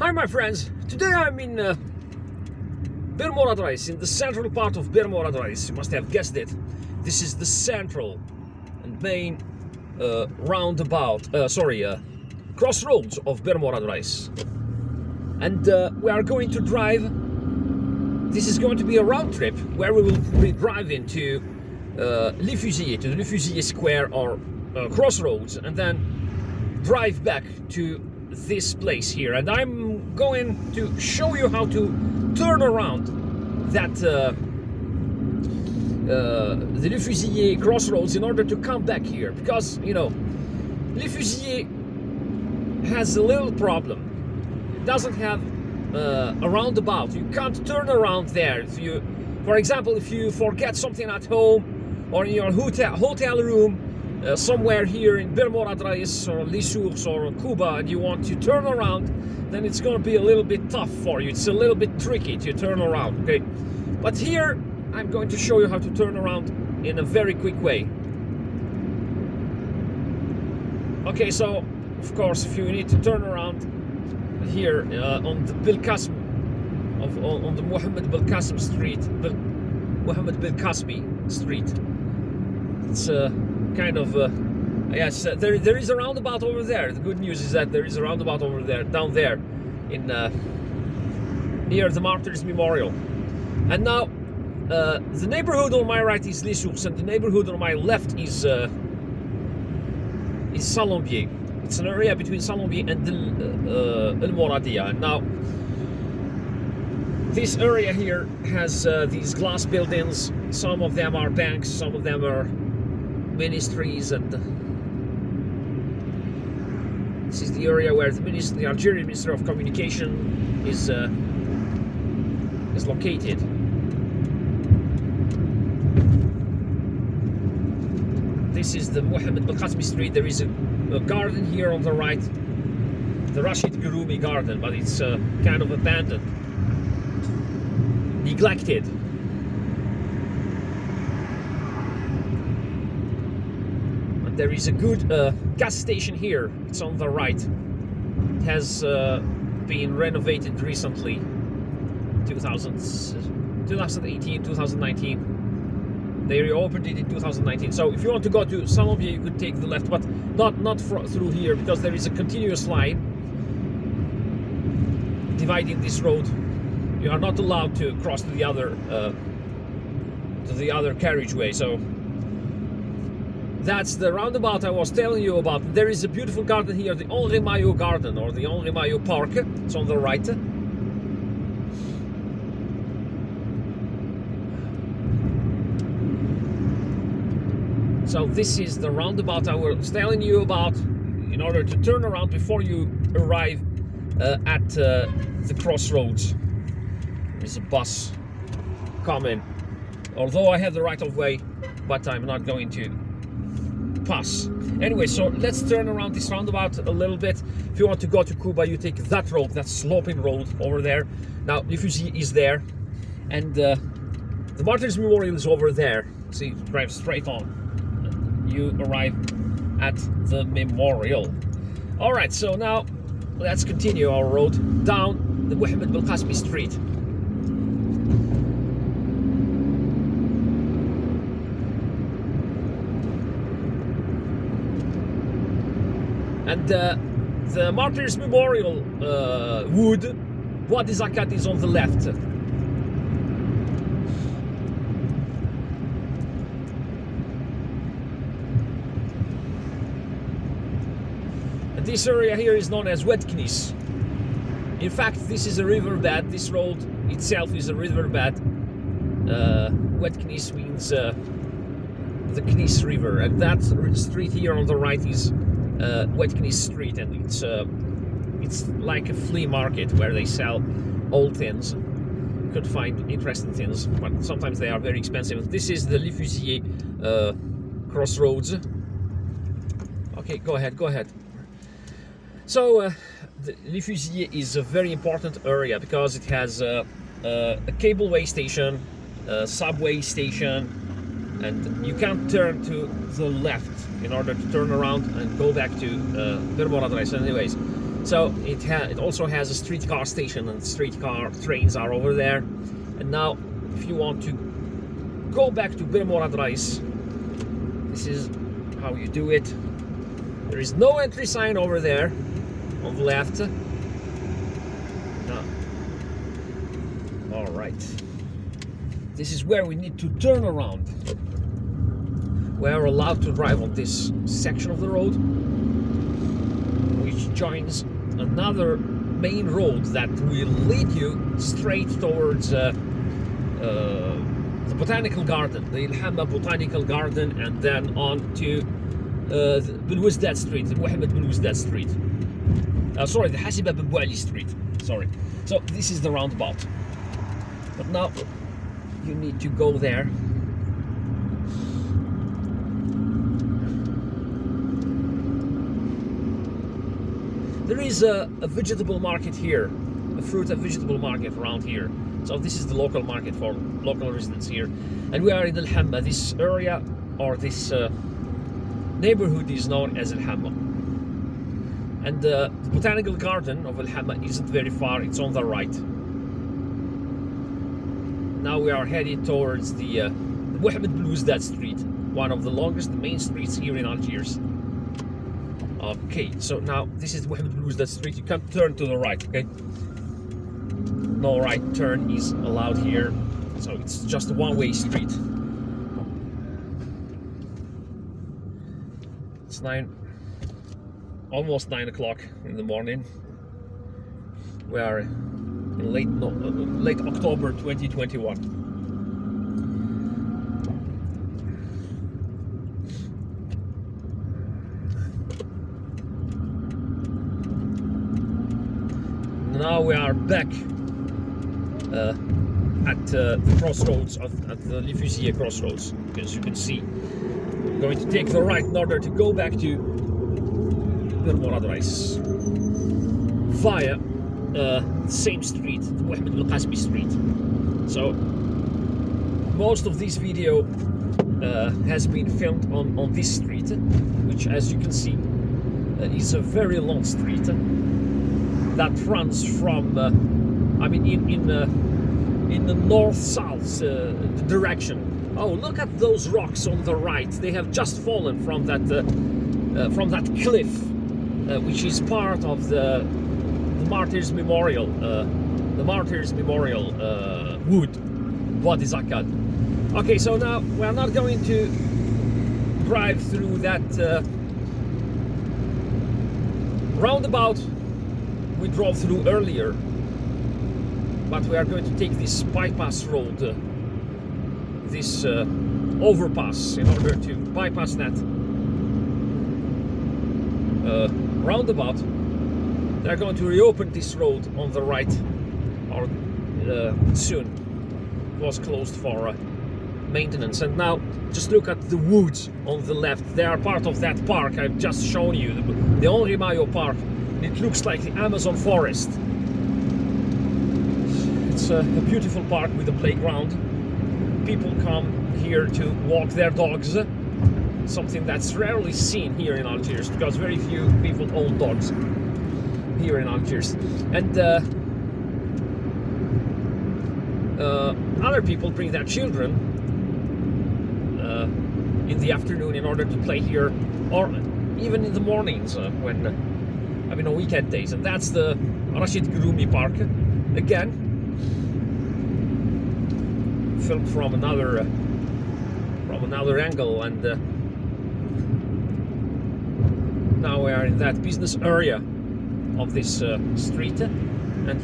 Hi my friends, today I'm in Bir Mourad Rais, in the central part of Bir Mourad Rais. You must have guessed it. This is the central and main crossroads of Bir Mourad Rais. And we are going to drive. This is going to be a round trip where we will be driving to Les Fusilles, to the Les Fusilles Square or crossroads, and then drive back to this place here. And I'm going to show you how to turn around that the Les Fusilles crossroads in order to come back here, because you know Les Fusilles has a little problem. It doesn't have a roundabout. You can't turn around there. If you, for example, if you forget something at home or in your hotel room somewhere here in Bir Mourad Rais or Les Sources or Cuba, and you want to turn around, then it's going to be a little bit tough for you. It's a little bit tricky to turn around, okay? But here I'm going to show you how to turn around in a very quick way. Okay, so of course if you need to turn around here on the Bilqasm, on the Mohammed Bilqasm Street, Mohammed Bilqasmi Street, it's kind of yes, there is a roundabout over there. The good news is that there is a roundabout over there, down there, in near the Martyrs Memorial. And now the neighborhood on my right is Les Sources, and the neighborhood on my left is Saint-Lombier. It's an area between Saint-Lombier and El Mouradia. And now this area here has these glass buildings. Some of them are banks, some of them are ministries, and this is the area where the Algerian Minister of Communication is located. This is the Mohammed Bilqasmi Street. There is a garden here on the right, the Rashid Gurumi garden, but it's kind of abandoned, neglected. And there is a good gas station here. It's on the right. It has been renovated recently, 2018, 2019. They reopened it in 2019. So if you want to go to Saint-Lombier, you could take the left, but not through here, because there is a continuous line dividing this road. You are not allowed to cross to the other carriageway. So that's the roundabout I was telling you about. There is a beautiful garden here, the Henri Maillot Garden, or the Henri Maillot Park. It's on the right. So this is the roundabout I was telling you about in order to turn around before you arrive at the crossroads. There's a bus coming. Although I have the right of way, but I'm not going to pass. Anyway, so let's turn around this roundabout a little bit. If you want to go to Cuba, you take that road, that sloping road over there. Now, Les Fusilles is there, and the Martyrs Memorial is over there. See, drive straight on. You arrive at the memorial. All right, so now let's continue our road down the Mohammed Bilqasmi Street. And the Martyrs Memorial wood, Bois des Arcades, is on the left. This area here is known as Wettknis. In fact, this is a riverbed. This road itself is a riverbed. Wettknis means the Knis River, and that street here on the right is Wettknis Street, and it's like a flea market where they sell old things. You could find interesting things, but sometimes they are very expensive. This is the Les Fusilles crossroads. Okay, go ahead. So the Les Fusilles is a very important area because it has a cableway station, a subway station, and you can't turn to the left in order to turn around and go back to Bir Mourad Rais. Anyways, So it also has a streetcar station, and streetcar trains are over there. And now, if you want to go back to Bir Mourad Rais, this is how you do it. There is no entry sign over there on the left. No. All right. This is where we need to turn around. We are allowed to drive on this section of the road, which joins another main road that will lead you straight towards the Botanical Garden, the Ilhamma Botanical Garden, and then on to Ben Wisdad Street, the Mohammed Ben Wisdad Street. Sorry, the Hasiba Ben Bouali Street. Sorry. So this is the roundabout. But now you need to go there. There is a vegetable market here, a fruit and vegetable market around here. So this is the local market for local residents here. And we are in Al-Hamma. This area, or this neighborhood, is known as Al-Hamma. And the Botanical Garden of Al-Hamma isn't very far, it's on the right. Now we are heading towards the Mohammed Ben Wisdad Street, one of the longest main streets here in Algiers. Okay, so now this is Mohammed Ben Wisdad Street. You can't turn to the right, okay? No right turn is allowed here, so it's just a one-way street. It's almost 9 o'clock in the morning. We are in late October 2021. Now we are back at the crossroads, at the Les Fusilles crossroads. As you can see, I'm going to take the right in order to go back to Bir Mourad Rais via the same street, the Mohammed El Qasmi Street. So most of this video has been filmed on this street, which, as you can see, is a very long street that runs from, in the north-south direction. Oh, look at those rocks on the right. They have just fallen from that cliff, which is part of the Martyrs Memorial, wood, Wadi Zakad. Okay, so now we are not going to drive through that roundabout we drove through earlier, but we are going to take this bypass road, this overpass, in order to bypass that roundabout. They're going to reopen this road on the right, or soon. It was closed for maintenance. And now just look at the woods on the left. They are part of that park I've just shown you, the Henri Mayo Park. It looks like the Amazon forest. It's a beautiful park with a playground. People come here to walk their dogs, something that's rarely seen here in Algiers, because very few people own dogs here in Algiers. And other people bring their children in the afternoon in order to play here, or even in the mornings on weekend days. And that's the Rashid Gurumi Park, again filmed from another angle. And now we are in that business area of this street, and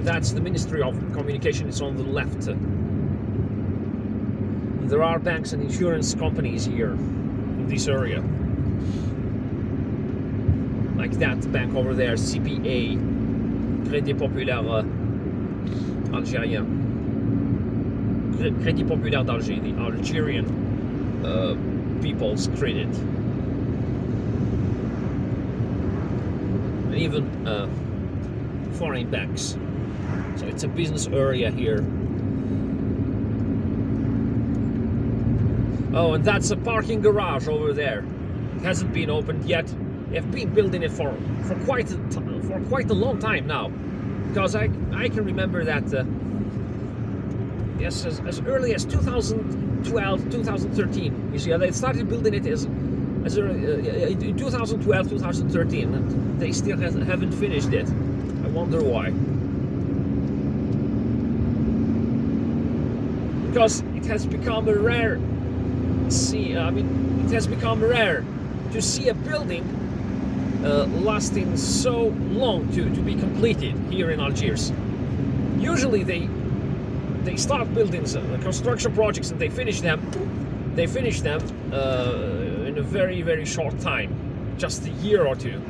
that's the Ministry of Communication. It's on the left. There are banks and insurance companies here in this area, like that bank over there, CPA, Crédit Populaire Algérien, Crédit Populaire d'Alger, the Algerian People's Credit, and even foreign banks. So it's a business area here. Oh, and that's a parking garage over there. It hasn't been opened yet. They have been building it for quite a long time now, because I can remember that yes, as early as 2012, 2013. You see, they started building it as early, in 2012, 2013, and they still haven't finished it. I wonder why. Because it has become a rare it has become rare to see a building lasting so long to be completed here in Algiers. Usually they start buildings, construction projects, and they finish them in a very, very short time, just a year or two.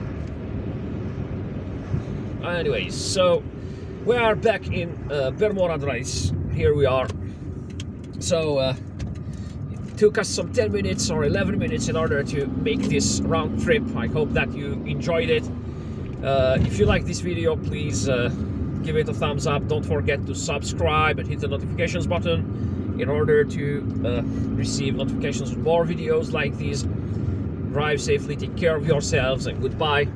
Anyways, so we are back in Bir Mourad Rais. Here we are. So it took us some 10 minutes or 11 minutes in order to make this round trip. I hope that you enjoyed it. If you like this video, please give it a thumbs up. Don't forget to subscribe and hit the notifications button in order to receive notifications of more videos like these. Drive safely, take care of yourselves, and goodbye.